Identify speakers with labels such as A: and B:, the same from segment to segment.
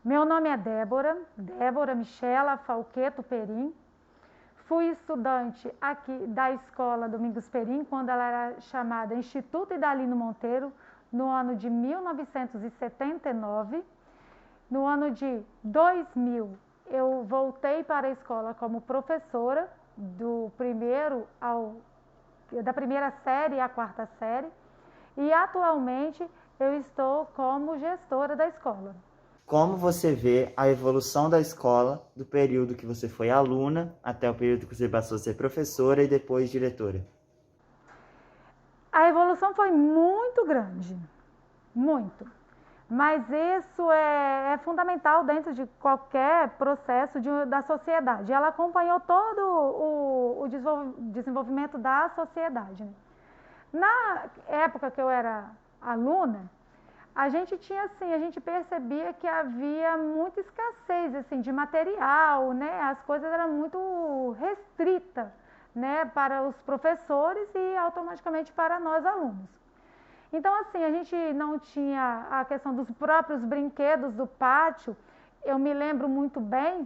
A: Meu nome é Débora Michela Falqueto Perim. Fui estudante aqui da escola Domingos Perim, quando ela era chamada Instituto Idalino Monteiro, no ano de 1979. No ano de 2000, eu voltei para a escola como professora da primeira série à quarta série, e atualmente eu estou como gestora da escola.
B: Como você vê a evolução da escola do período que você foi aluna até o período que você passou a ser professora e depois diretora?
A: A evolução foi muito grande, muito. Mas isso é fundamental dentro de qualquer processo da sociedade. Ela acompanhou todo o desenvolvimento da sociedade, né? Na época que eu era aluna, a gente tinha assim, a gente percebia que havia muita escassez assim de material, né? As coisas eram muito restritas, né, para os professores e automaticamente para nós alunos. Então assim, a gente não tinha a questão dos próprios brinquedos do pátio. Eu me lembro muito bem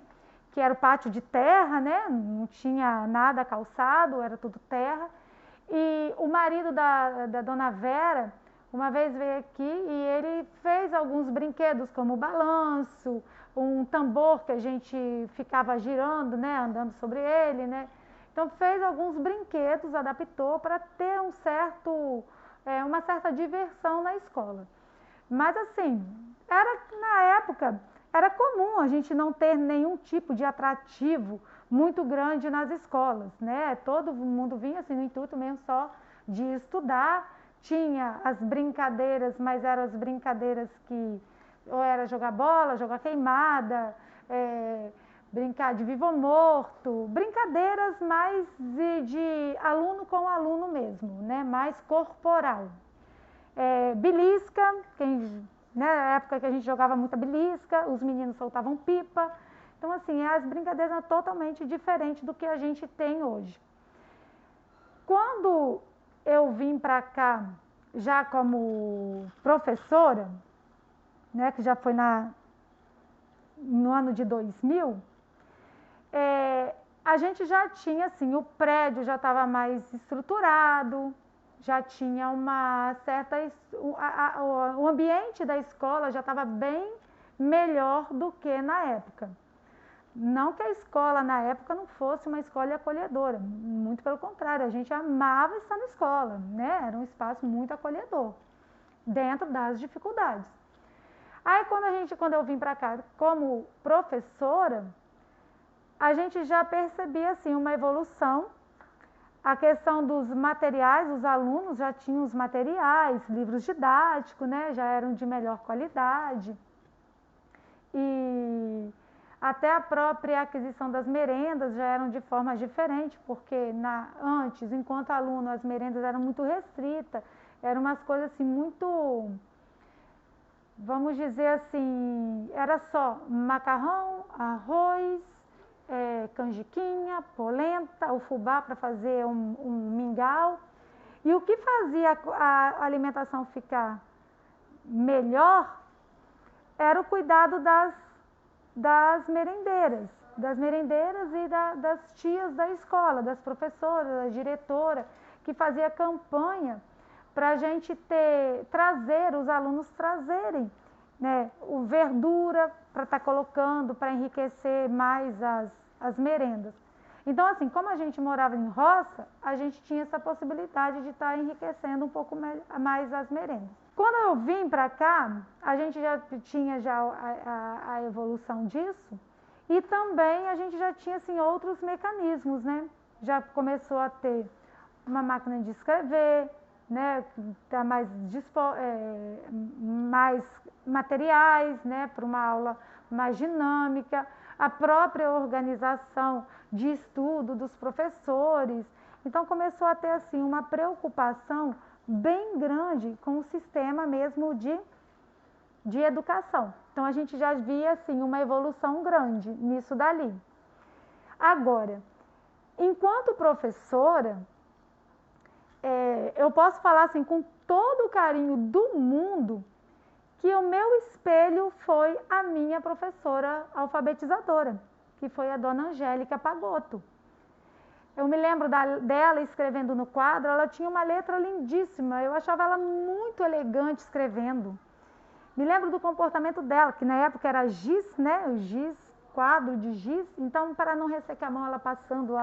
A: que era o pátio de terra, né? Não tinha nada calçado, era tudo terra. E o marido da dona Vera, uma vez veio aqui e ele fez alguns brinquedos, como o balanço, um tambor que a gente ficava girando, né, andando sobre ele, né. Então fez alguns brinquedos, adaptou para ter uma certa diversão na escola. Mas assim, na época, era comum a gente não ter nenhum tipo de atrativo muito grande nas escolas, né? Todo mundo vinha assim no intuito mesmo só de estudar. Tinha as brincadeiras, mas eram as brincadeiras que ou era jogar bola, jogar queimada, brincar de vivo ou morto, brincadeiras mais de aluno com aluno mesmo, né? Mais corporal. Belisca, na época que a gente jogava muita belisca, os meninos soltavam pipa. Então, assim, as brincadeiras eram totalmente diferentes do que a gente tem hoje. Quando eu vim para cá, já como professora, né, que já foi no ano de 2000, a gente já tinha, assim, o prédio já estava mais estruturado, já tinha uma certa... O ambiente da escola já estava bem melhor do que na época. Não que a escola na época não fosse uma escola acolhedora, muito pelo contrário, a gente amava estar na escola, né? Era um espaço muito acolhedor, dentro das dificuldades. Aí quando eu vim para cá como professora, a gente já percebia assim uma evolução. A questão dos materiais, os alunos já tinham os materiais, livros didáticos, né, já eram de melhor qualidade. E até a própria aquisição das merendas já eram de forma diferente, porque antes, enquanto aluno, as merendas eram muito restritas, eram umas coisas assim muito, vamos dizer assim, era só macarrão, arroz, canjiquinha, polenta, o fubá para fazer um mingau. E o que fazia a alimentação ficar melhor era o cuidado das merendeiras e das tias da escola, das professoras, da diretora, que fazia campanha para a gente trazer, os alunos trazerem, né, o verdura para estar colocando, para enriquecer mais as merendas. Então, assim, como a gente morava em roça, a gente tinha essa possibilidade de estar enriquecendo um pouco mais as merendas. Quando eu vim para cá, a gente já tinha a evolução disso, e também a gente já tinha assim, outros mecanismos, né? Já começou a ter uma máquina de escrever, né? Tá mais materiais, né? Para uma aula mais dinâmica, a própria organização de estudo dos professores. Então começou a ter assim uma preocupação bem grande com o sistema mesmo de educação. Então a gente já via assim uma evolução grande nisso dali. Agora, enquanto professora, eu posso falar assim com todo o carinho do mundo que o meu espelho foi a minha professora alfabetizadora, que foi a dona Angélica Pagotto. Eu me lembro dela escrevendo no quadro, ela tinha uma letra lindíssima, eu achava ela muito elegante escrevendo. Me lembro do comportamento dela, que na época era giz, né? O giz, quadro de giz, então para não ressecar a mão, ela passando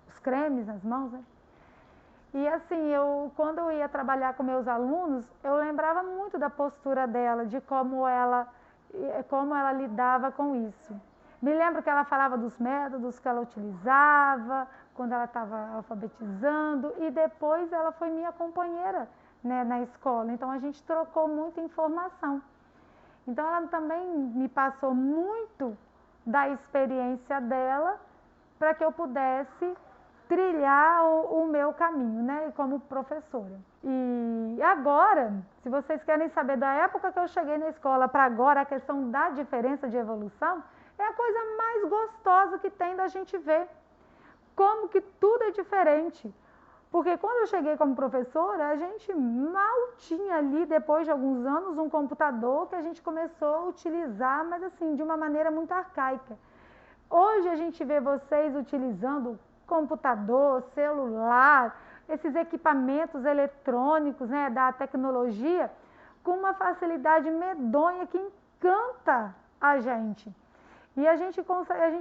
A: os cremes nas mãos, né? E assim, quando eu ia trabalhar com meus alunos, eu lembrava muito da postura dela, de como ela lidava com isso. Me lembro que ela falava dos métodos que ela utilizava, quando ela estava alfabetizando, e depois ela foi minha companheira, né, na escola. Então, a gente trocou muita informação. Então, ela também me passou muito da experiência dela para que eu pudesse trilhar o meu caminho, né, como professora. E agora, se vocês querem saber da época que eu cheguei na escola para agora, a questão da diferença de evolução, é a coisa mais gostosa que tem da gente ver. Como que tudo é diferente. Porque quando eu cheguei como professora, a gente mal tinha ali, depois de alguns anos, um computador que a gente começou a utilizar, mas assim, de uma maneira muito arcaica. Hoje a gente vê vocês utilizando computador, celular, esses equipamentos eletrônicos, né, da tecnologia, com uma facilidade medonha que encanta a gente. E a gente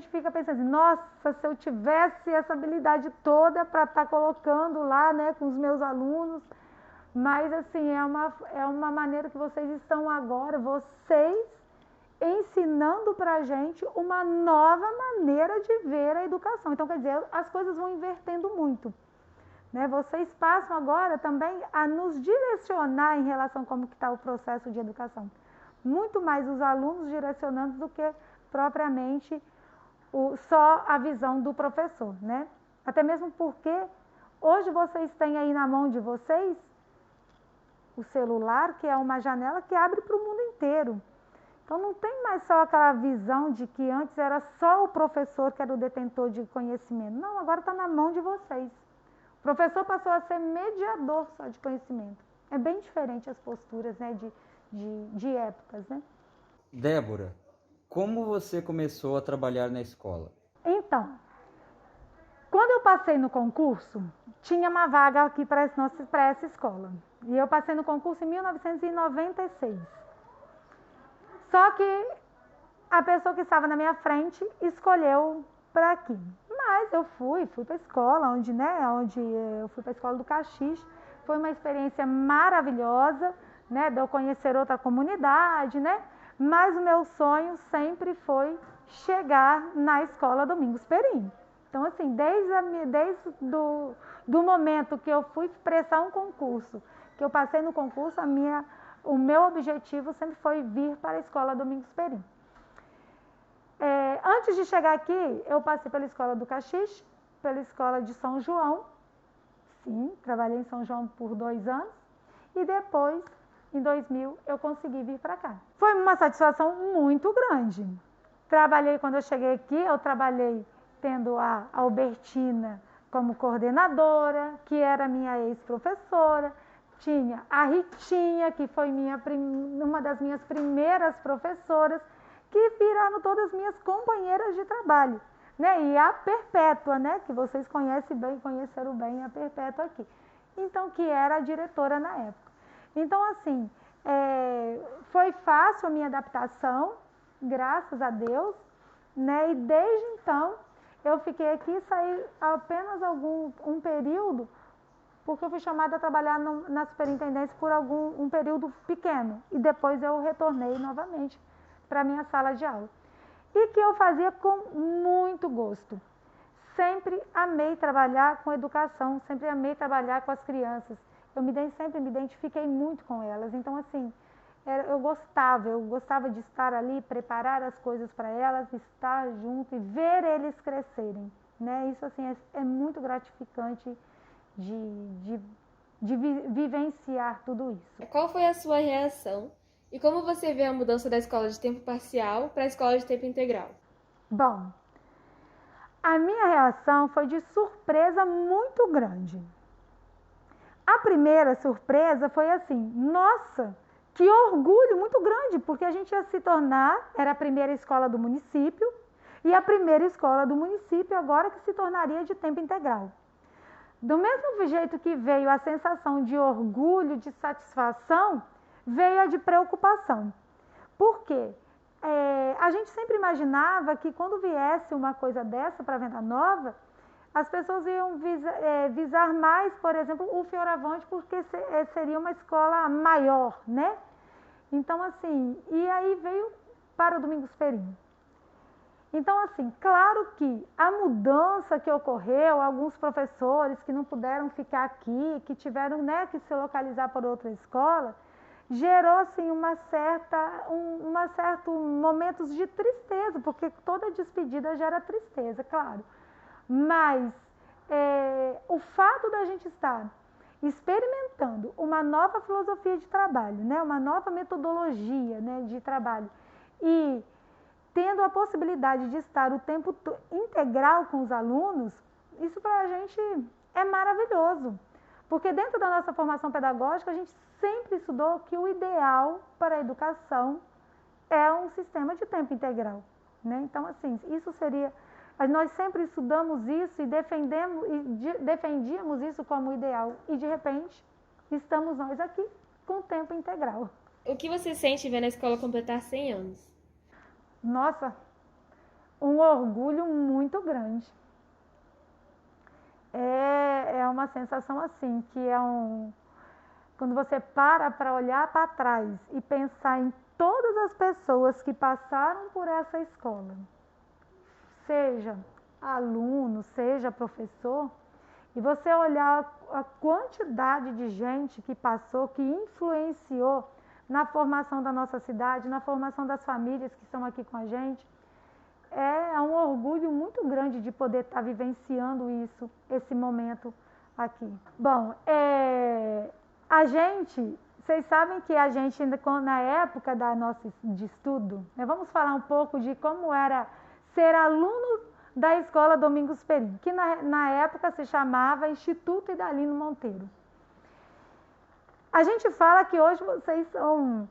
A: fica pensando assim, nossa, se eu tivesse essa habilidade toda para estar colocando lá, né, com os meus alunos. Mas assim, é uma maneira que vocês estão agora, vocês ensinando para a gente uma nova maneira de ver a educação. Então, quer dizer, as coisas vão invertendo muito. Né? Vocês passam agora também a nos direcionar em relação a como está o processo de educação. Muito mais os alunos direcionando do que propriamente só a visão do professor, né? Até mesmo porque hoje vocês têm aí na mão de vocês o celular, que é uma janela que abre para o mundo inteiro. Então não tem mais só aquela visão de que antes era só o professor que era o detentor de conhecimento. Não, agora está na mão de vocês. O professor passou a ser mediador só de conhecimento. É bem diferente as posturas, né, de épocas, né?
C: Débora, como você começou a trabalhar na escola?
A: Então, quando eu passei no concurso, tinha uma vaga aqui para essa escola. E eu passei no concurso em 1996. Só que a pessoa que estava na minha frente escolheu para aqui. Mas eu fui para a escola, onde eu fui para a escola do Caxias. Foi uma experiência maravilhosa, né, de eu conhecer outra comunidade, né? Mas o meu sonho sempre foi chegar na escola Domingos Perim. Então, assim, desde do momento que eu fui prestar um concurso, que eu passei no concurso, o meu objetivo sempre foi vir para a escola Domingos Perim. Antes de chegar aqui, eu passei pela escola do Caxias, pela escola de São João. Sim, trabalhei em São João por 2 anos. E depois, em 2000, eu consegui vir para cá. Foi uma satisfação muito grande. Quando eu cheguei aqui, eu trabalhei tendo a Albertina como coordenadora, que era minha ex-professora. Tinha a Ritinha, que foi uma das minhas primeiras professoras, que viraram todas minhas companheiras de trabalho. Né? E a Perpétua, né? Que vocês conheceram bem a Perpétua aqui. Então, que era a diretora na época. Então, assim, foi fácil a minha adaptação, graças a Deus, né? E desde então, eu fiquei aqui e saí apenas um período, porque eu fui chamada a trabalhar na superintendência por um período pequeno. E depois eu retornei novamente para a minha sala de aula. E que eu fazia com muito gosto. Sempre amei trabalhar com educação, sempre amei trabalhar com as crianças. Sempre me identifiquei muito com elas. Então, assim, eu gostava de estar ali, preparar as coisas para elas, estar junto e ver eles crescerem. Né? Isso, assim, é muito gratificante de vivenciar tudo isso.
D: Qual foi a sua reação e como você vê a mudança da escola de tempo parcial para a escola de tempo integral?
A: Bom, a minha reação foi de surpresa muito grande. A primeira surpresa foi assim, nossa, que orgulho muito grande, porque a gente ia se tornar, era a primeira escola do município, e a primeira escola do município agora que se tornaria de tempo integral. Do mesmo jeito que veio a sensação de orgulho, de satisfação, veio a de preocupação. Por quê? A gente sempre imaginava que quando viesse uma coisa dessa para Venda Nova, as pessoas iam visar mais, por exemplo, o Fioravante, porque seria uma escola maior, né? Então, assim, e aí veio para o Domingos Perim. Então, assim, claro que a mudança que ocorreu, alguns professores que não puderam ficar aqui, que tiveram, né, que se localizar por outra escola, gerou, assim, momentos de tristeza, porque toda despedida gera tristeza, claro. Mas o fato da gente estar experimentando uma nova filosofia de trabalho, né, uma nova metodologia, né, de trabalho, e tendo a possibilidade de estar o tempo integral com os alunos, isso para a gente é maravilhoso. Porque dentro da nossa formação pedagógica, a gente sempre estudou que o ideal para a educação é um sistema de tempo integral, né? Então, assim, isso seria... Nós sempre estudamos isso e defendíamos isso como ideal. E, de repente, estamos nós aqui com tempo integral.
D: O que você sente vendo a escola completar 100 anos?
A: Nossa, um orgulho muito grande. É uma sensação assim, que quando você para olhar para trás e pensar em todas as pessoas que passaram por essa escola, seja aluno, seja professor, e você olhar a quantidade de gente que passou, que influenciou na formação da nossa cidade, na formação das famílias que estão aqui com a gente, é um orgulho muito grande de poder estar vivenciando isso, esse momento aqui. Bom, vocês sabem que a gente, na época de estudo, né, vamos falar um pouco de como era ser aluno da Escola Domingos Perim, que na época se chamava Instituto Idalino Monteiro. A gente fala que hoje vocês são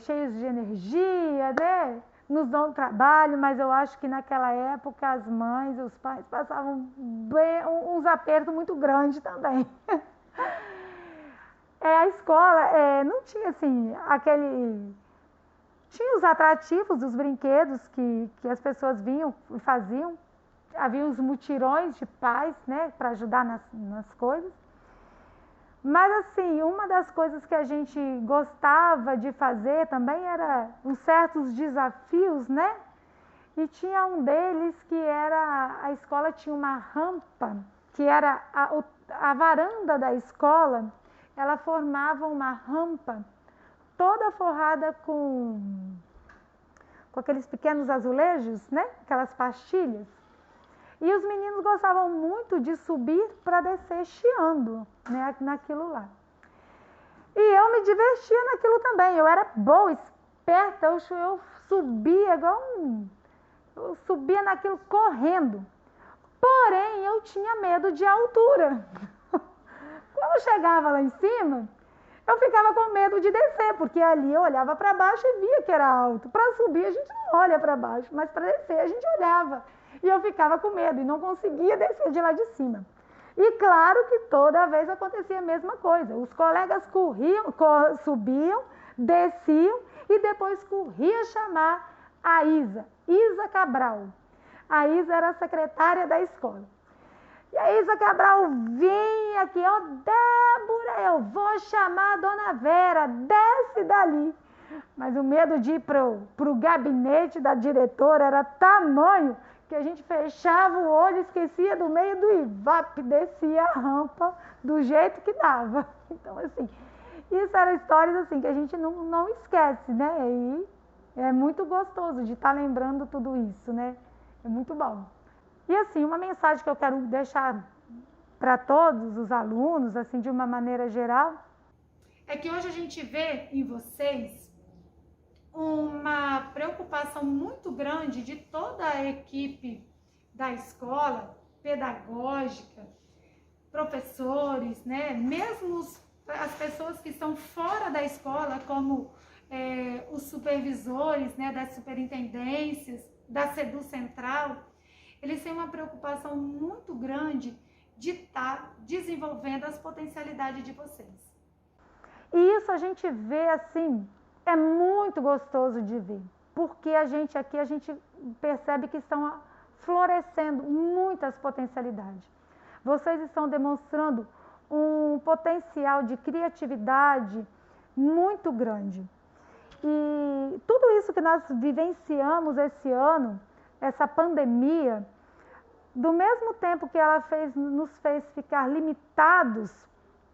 A: cheios de energia, né? Nos dão trabalho, mas eu acho que naquela época as mães e os pais passavam uns apertos muito grandes também. A escola não tinha assim, tinha os atrativos dos brinquedos que as pessoas vinham e faziam. Havia os mutirões de pais, né, para ajudar nas coisas. Mas, assim, uma das coisas que a gente gostava de fazer também era uns certos desafios, né? E tinha um deles que a escola tinha uma rampa, que era a varanda da escola, ela formava uma rampa toda forrada com aqueles pequenos azulejos, né? Aquelas pastilhas. E os meninos gostavam muito de subir para descer chiando, né, naquilo lá. E eu me divertia naquilo também. Eu era boa, esperta, eu subia eu subia naquilo correndo. Porém, eu tinha medo de altura. Quando eu chegava lá em cima, eu ficava com medo de descer, porque ali eu olhava para baixo e via que era alto. Para subir a gente não olha para baixo, mas para descer a gente olhava. E eu ficava com medo e não conseguia descer de lá de cima. E claro que toda vez acontecia a mesma coisa. Os colegas subiam, desciam e depois corria chamar a Isa Cabral. A Isa era a secretária da escola. E a Isa Cabral vinha aqui, Débora, eu vou chamar a dona Vera, desce dali. Mas o medo de ir pro gabinete da diretora era tamanho que a gente fechava o olho, esquecia do meio do IVAP, descia a rampa do jeito que dava. Então, assim, isso eram histórias assim, que a gente não esquece, né? E é muito gostoso de estar lembrando tudo isso, né? É muito bom. E, assim, uma mensagem que eu quero deixar para todos os alunos, assim, de uma maneira geral, é que hoje a gente vê em vocês uma preocupação muito grande de toda a equipe da escola, pedagógica, professores, né? Mesmo as pessoas que estão fora da escola, como os supervisores, né, das superintendências, da SEDU Central, eles têm uma preocupação muito grande de estar desenvolvendo as potencialidades de vocês. E isso a gente vê assim, é muito gostoso de ver, porque a gente percebe que estão florescendo muitas potencialidades. Vocês estão demonstrando um potencial de criatividade muito grande. E tudo isso que nós vivenciamos esse ano, essa pandemia, do mesmo tempo que ela nos fez ficar limitados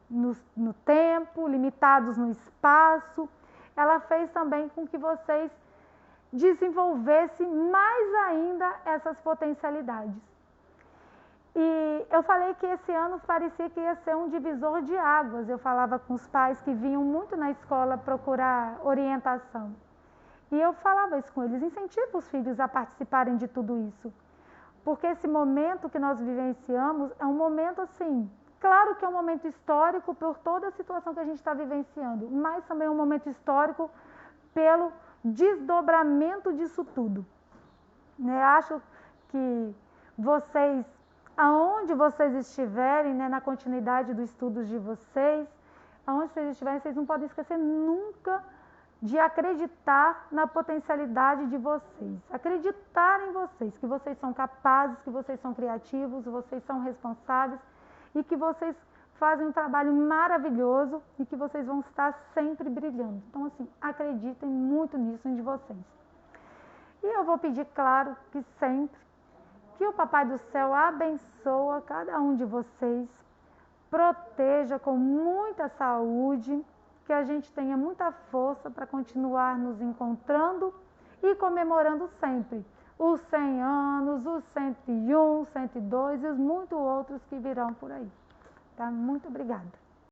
A: no tempo, limitados no espaço, ela fez também com que vocês desenvolvessem mais ainda essas potencialidades. E eu falei que esse ano parecia que ia ser um divisor de águas. Eu falava com os pais que vinham muito na escola procurar orientação. E eu falava isso com eles, incentiva os filhos a participarem de tudo isso. Porque esse momento que nós vivenciamos é um momento assim, claro que é um momento histórico por toda a situação que a gente está vivenciando, mas também é um momento histórico pelo desdobramento disso tudo. Acho que vocês, aonde vocês estiverem, na continuidade dos estudos de vocês, aonde vocês estiverem, vocês não podem esquecer nunca de acreditar na potencialidade de vocês, acreditar em vocês, que vocês são capazes, que vocês são criativos, vocês são responsáveis e que vocês fazem um trabalho maravilhoso e que vocês vão estar sempre brilhando. Então, assim, acreditem muito nisso de vocês. E eu vou pedir, claro, que sempre, que o Papai do Céu abençoe cada um de vocês, proteja com muita saúde, que a gente tenha muita força para continuar nos encontrando e comemorando sempre os 100 anos, os 101, 102 e os muitos outros que virão por aí. Tá? Muito obrigada.